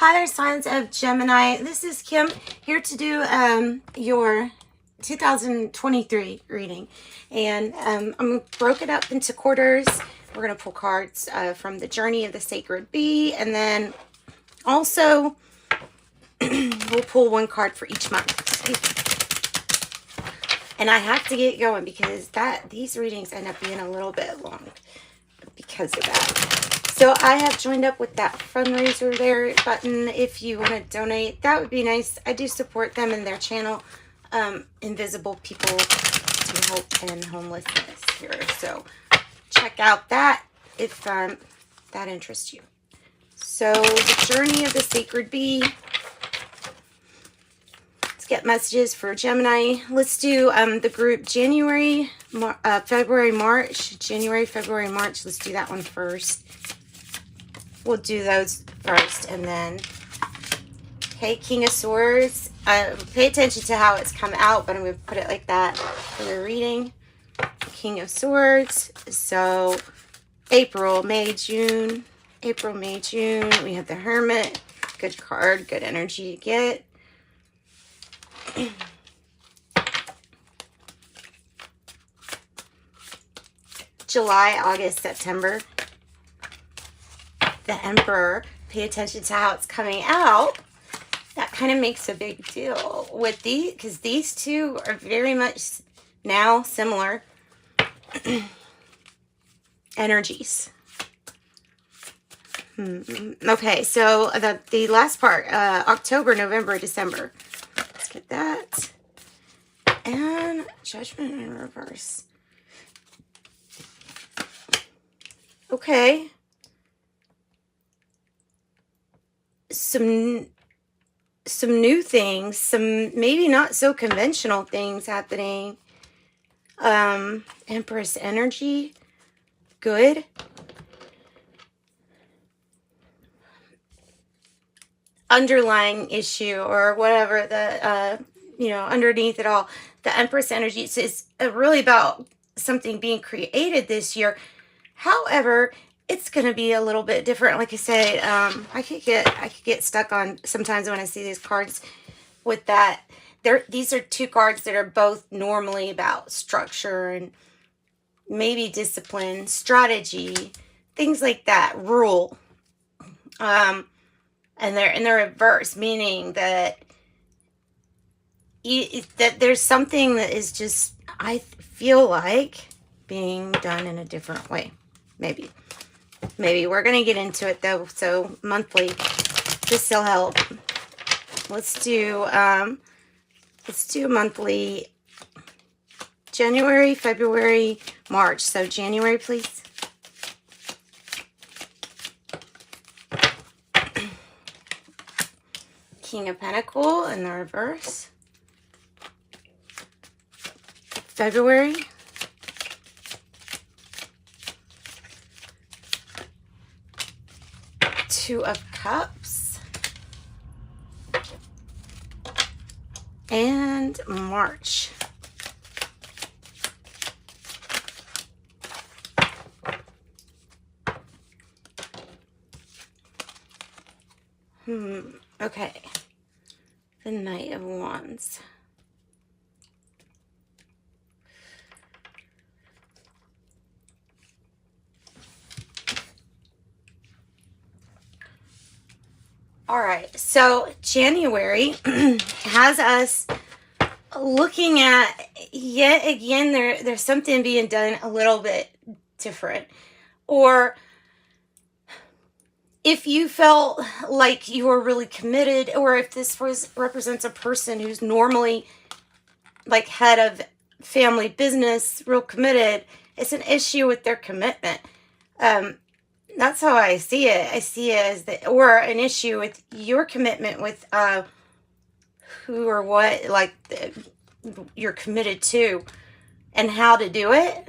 Hi there, signs of Gemini. This is Kim here to do your 2023 reading. And I'm broke it up into quarters. We're going to pull cards from the Journey of the Sacred Bee. And then also we'll pull one card for each month. And I have to get going because these readings end up being a little bit long because of that. So I have joined up with that fundraiser there button. If you want to donate, that would be nice. I do support them in their channel, Invisible People to Help End Homelessness here. So check out that if that interests you. So the Journey of the Sacred Bee. Let's get messages for Gemini. Let's do the group January, February, March. January, February, March. Let's do that one first. We'll do those first, and then, okay, King of Swords. Pay attention to how it's come out, but I'm going to put it like that for the reading. King of Swords. So, April, May, June. April, May, June. We have the Hermit. Good card, good energy to get. July, August, September. The Emperor. Pay attention to how it's coming out. That kind of makes a big deal with these, because these two are very much now similar energies. Okay, so the last part, October, November, December. Let's get that. And Judgment in reverse. Okay. Some new things, some maybe not so conventional things happening. Empress energy, good. Underlying issue or whatever the underneath it all, the Empress energy is really about something being created this year. However, it's going to be a little bit different. Like I said, I could get stuck on sometimes when I see these cards with that. These are two cards that are both normally about structure and maybe discipline, strategy, things like that, rule. And they're in the reverse, meaning that there's something that is just, I feel like, being done in a different way. Maybe we're going to get into it though. So monthly, this will help. Let's do monthly January, February, March. So January, please. King of Pentacles in the reverse. February. Two of Cups. And March. Okay. The Knight of Wands. All right, so January has us looking at, yet again, there's something being done a little bit different. Or if you felt like you were really committed, or if this represents a person who's normally like head of family business, real committed, it's an issue with their commitment. That's how I see it. I see it as or an issue with your commitment with who or what you're committed to and how to do it.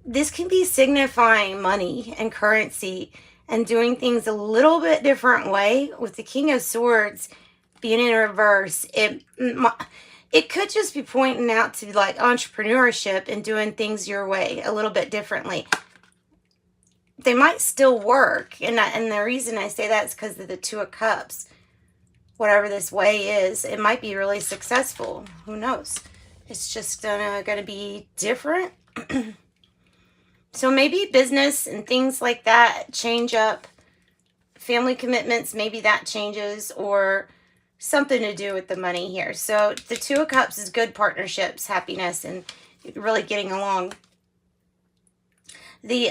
This can be signifying money and currency and doing things a little bit different way. With the King of Swords being in reverse, it could just be pointing out to like entrepreneurship and doing things your way a little bit differently. they might still work. And the reason I say that is because of the Two of Cups. Whatever this way is, it might be really successful. Who knows? It's just gonna be different. So maybe business and things like that change up. Family commitments, maybe that changes, or something to do with the money here. So the Two of Cups is good partnerships, happiness, and really getting along. The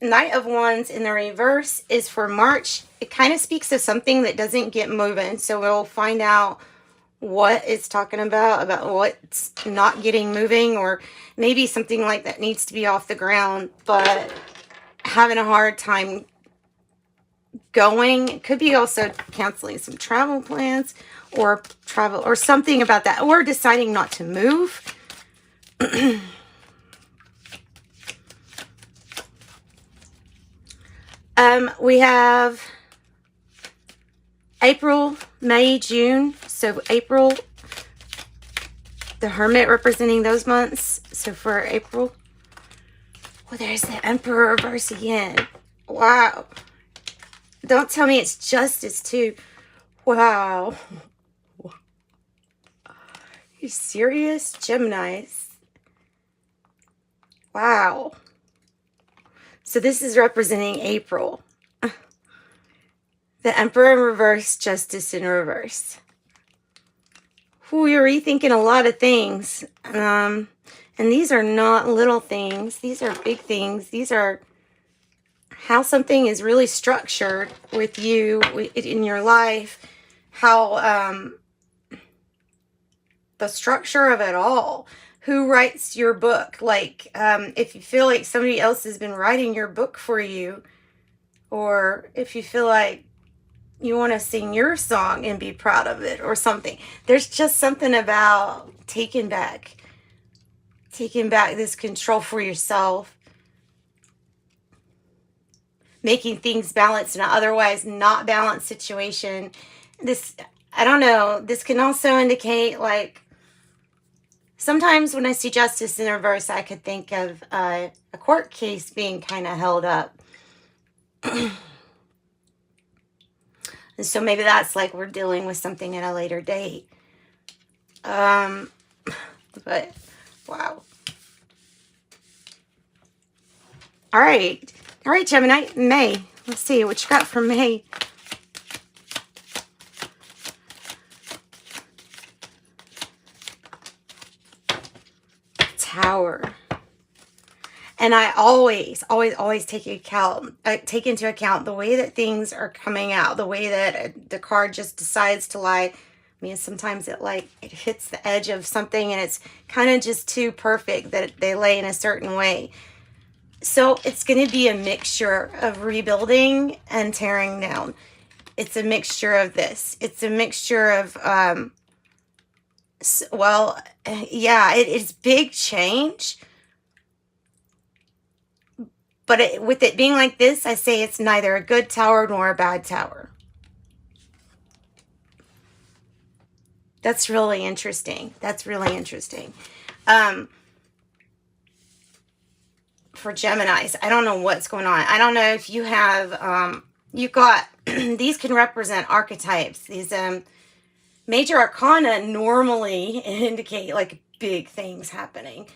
Knight of Wands in the reverse is for March. It kind of speaks of something that doesn't get moving. So we'll find out what it's talking about what's not getting moving, or maybe something like that needs to be off the ground, but having a hard time going. It could be also canceling some travel plans, or travel, or something about that, or deciding not to move. We have April, May, June. So April, the Hermit representing those months. So for April, well, there's the Emperor reverse again. Wow. Don't tell me it's Justice too. Wow. You serious? Geminis. Wow. So this is representing April. The Emperor in reverse, Justice in reverse. Ooh, you're rethinking a lot of things. And these are not little things. These are big things. These are how something is really structured with you in your life. How the structure of it all. Who writes your book? Like, if you feel like somebody else has been writing your book for you, or if you feel like you want to sing your song and be proud of it or something. There's just something about taking back this control for yourself, making things balanced in an otherwise not balanced situation. This, I don't know, this can also indicate, like, sometimes when I see Justice in reverse, I could think of a court case being kind of held up. And so maybe that's like we're dealing with something at a later date. But, wow. All right, Gemini, May. Let's see what you got for May. Tower. And I always take into account the way that things are coming out, the way that the card just decides to lie. I mean, sometimes it hits the edge of something and it's kind of just too perfect that they lay in a certain way. So it's going to be a mixture of rebuilding and tearing down. It's a mixture of this. It's a mixture of, well, yeah, it's big change. But with it being like this, I say it's neither a good tower nor a bad tower. That's really interesting. That's really interesting. For Geminis, I don't know what's going on. I don't know if you have, you've got, these can represent archetypes. These major arcana normally indicate like big things happening.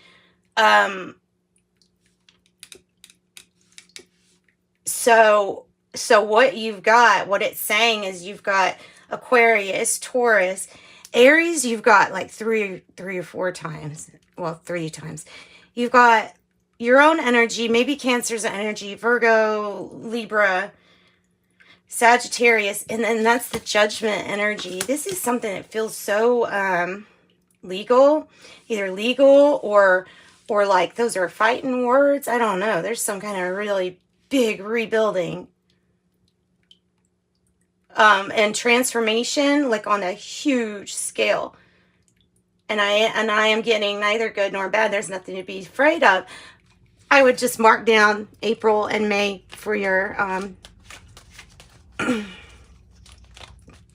So what you've got, what it's saying is you've got Aquarius, Taurus, Aries, you've got like three or four times. Well, 3 times. You've got your own energy, maybe Cancer's energy, Virgo, Libra, Sagittarius, and then that's the Judgment energy. This is something that feels so legal, either legal or like those are fighting words. I don't know. There's some kind of really big rebuilding and transformation, like on a huge scale. And I am getting neither good nor bad. There's nothing to be afraid of. I would just mark down April and May for your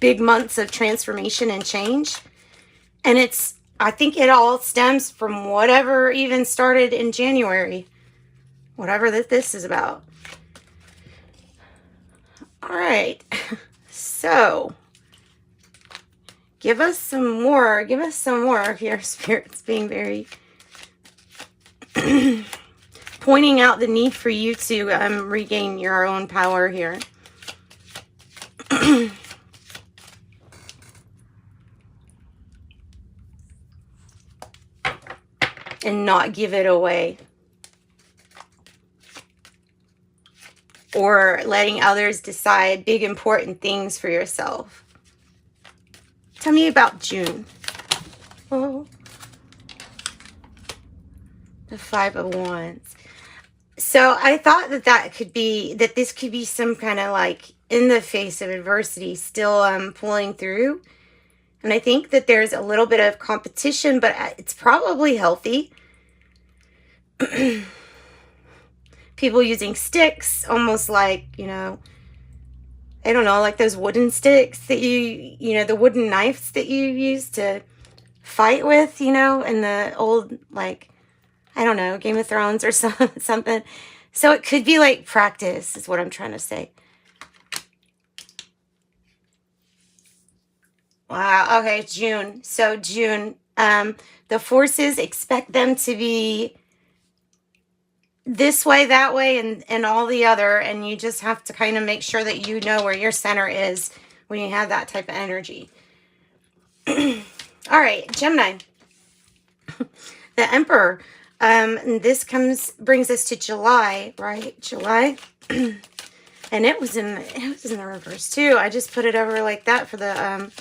big months of transformation and change. And I think it all stems from whatever even started in January, whatever this is about. right. So, give us some more. Give us some more here, Spirit's being very... pointing out the need for you to regain your own power here. And not give it away. Or letting others decide big important things for yourself. Tell me about June. Oh. The Five of Wands. So I thought that this could be some kind of like in the face of adversity still pulling through. And I think that there's a little bit of competition, but it's probably healthy. People using sticks, almost like, you know, I don't know, like those wooden sticks that you know, the wooden knives that you use to fight with, you know, in the old, like, I don't know, Game of Thrones or something. So it could be like practice is what I'm trying to say. Wow. Okay. June. So June, the forces, expect them to be this way, that way, and all the other. And you just have to kind of make sure that you know where your center is when you have that type of energy. All right. Gemini, the Emperor. And this brings us to July, right? July. And it was in the reverse too. I just put it over like that for the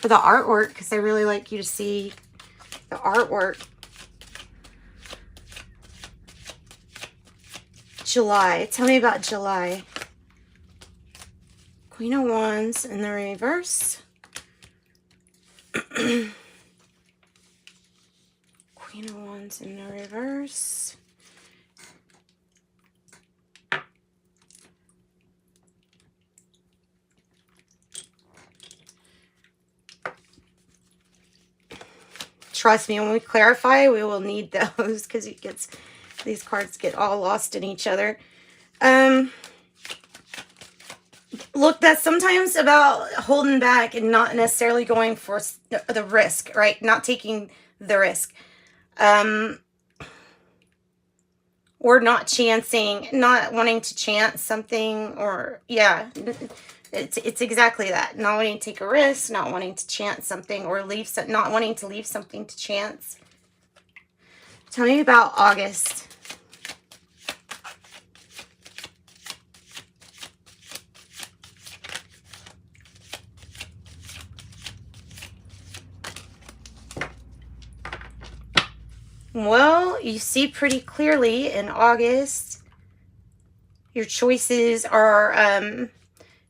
artwork because I really like you to see the artwork. July. Tell me about July. Queen of Wands in the reverse. Queen of Wands in the reverse. Trust me, when we clarify, we will need those because these cards get all lost in each other. Look, that's sometimes about holding back and not necessarily going for the risk, right? Not taking the risk. Or not chancing, not wanting to chance something, or yeah, it's exactly that. Not wanting to take a risk, not wanting to chance something, or not wanting to leave something to chance. Tell me about August. Well, you see pretty clearly in August, your choices are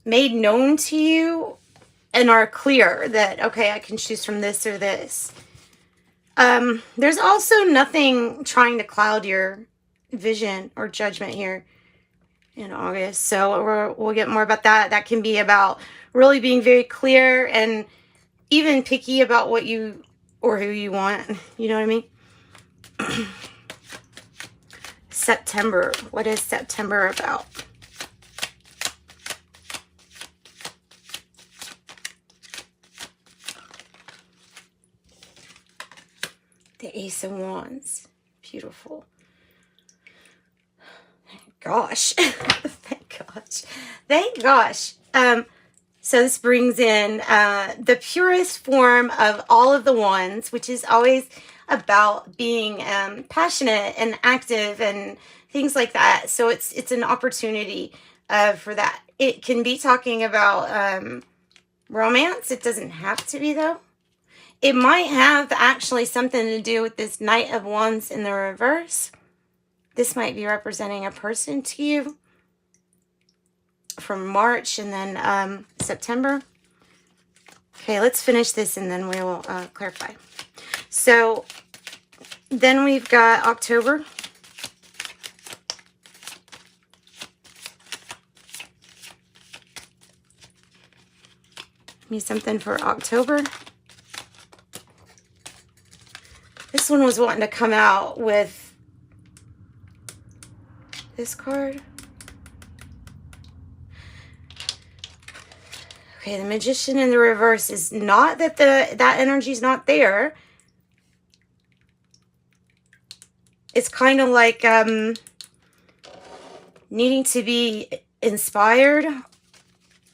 made known to you and are clear that, okay, I can choose from this or this. There's also nothing trying to cloud your vision or judgment here in August. So we'll get more about that. That can be about really being very clear and even picky about what you or who you want. You know what I mean? September. What is September about? The Ace of Wands. Beautiful. Thank gosh. Thank gosh. Thank gosh. So this brings in the purest form of all of the wands, which is always about being passionate and active and things like that. So it's an opportunity for that. It can be talking about romance. It doesn't have to be, though. It might have actually something to do with this Knight of Wands in the reverse. This might be representing a person to you from March and then September. Okay, let's finish this and then we will clarify. So then we've got October. Need something for October. This one was wanting to come out with this card. Okay, the Magician in the reverse is not that that energy is not there. It's kind of like needing to be inspired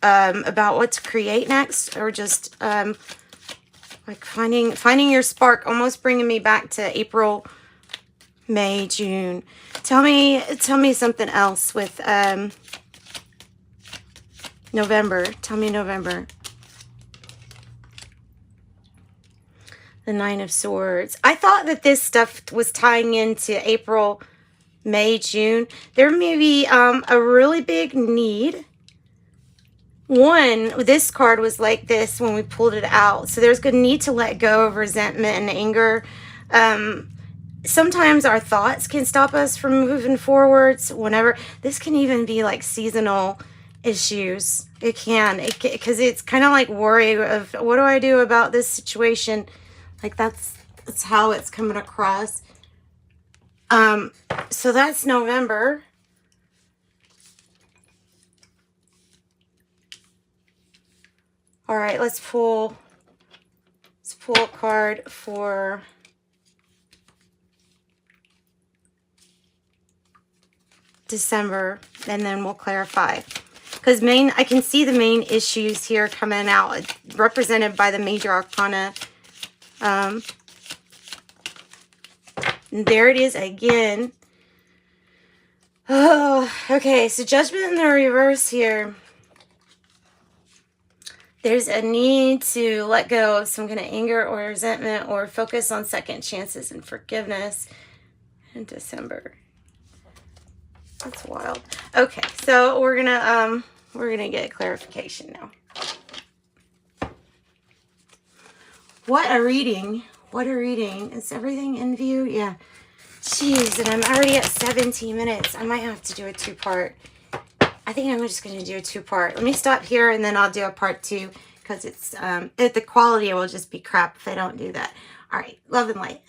about what to create next, or just like finding your spark. Almost bringing me back to April, May, June. Tell me something else with November. Tell me November. The Nine of Swords. I thought that this stuff was tying into April, May, June. There may be a really big need. One, this card was like this when we pulled it out. So there's a need to let go of resentment and anger. Sometimes our thoughts can stop us from moving forwards. Whenever this can even be like seasonal issues. It can, because it's kind of like worry of, what do I do about this situation? Like that's how it's coming across. So that's November. All right, let's pull a card for December, and then we'll clarify. Because I can see the main issues here coming out, represented by the major arcana. There it is again. Oh, okay, so Judgment in the reverse here. There's a need to let go of some kind of anger or resentment, or focus on second chances and forgiveness in December. That's wild. Okay, so we're gonna get clarification now. What a reading. What a reading. Is everything in view? Yeah. Jeez, and I'm already at 17 minutes. I might have to do a two-part. I think I'm just going to do a two-part. Let me stop here, and then I'll do a part 2, because it's the quality will just be crap if I don't do that. All right. Love and light.